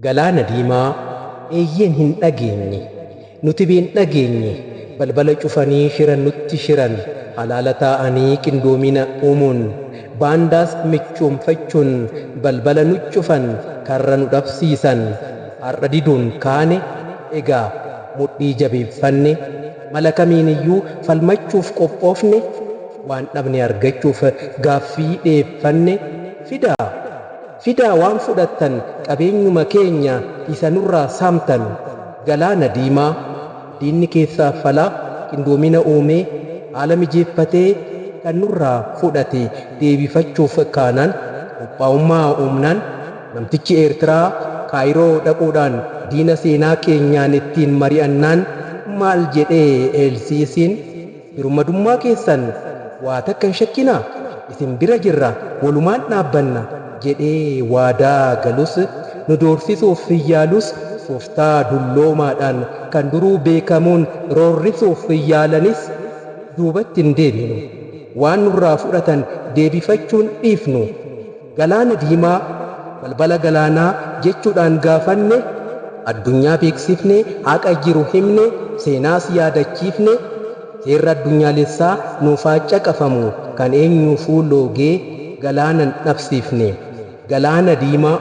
Galaana Diimaa eeyyeen hin dhageenye nuti biin dhageenye balbala cufanii shiran nutti shiran halaala taa'anii qindoomina uumuun baandaas michoomfachuun balbala nu cufan karra nu dhabsiisan har'a diduun kaane egaa mudhii jabeeffanne mala kamiiniyyuu falmachuuf qophoofne waan dhabne argachuuf gaaffii dhiyeeffanne fidaa waan fudhattan qabeenyuma keenya isa nurraa saamtan Galaana Diimaa diinni keessaa falaa qindoomina uumee haala mijeeffatee kan nurraa fudhate deebifachuuf kaanaan qophaa'ummaa uumnaan namtichi Eertiraa Kaayiroo dhaquudhaan diina seenaa keenyaan ittiin mari'annaan maal jedhee eelsiisiin birmadummaa keessan waa takka hin shakkinaa isin bira jirra walumaan dhaabbanna jedhee waadaa galus nu doorsisuuf yaalus tooftaa dulloomaadhaan kan duruu beekamuun roorrisuuf yaalanis duubatti hin deebinu waan nurraa fudhatan deebifachuun dhiifnu Galaana Diimaa balbala galaanaa jechuudhaan gaafanne addunyaa beeksifne haqa jiru himne seenaas yaadachiifne seerra addunyaalessaa nuuf caqafamu kan eenyuufuu loogee galaanan dhabsiifne Galaana Diimaa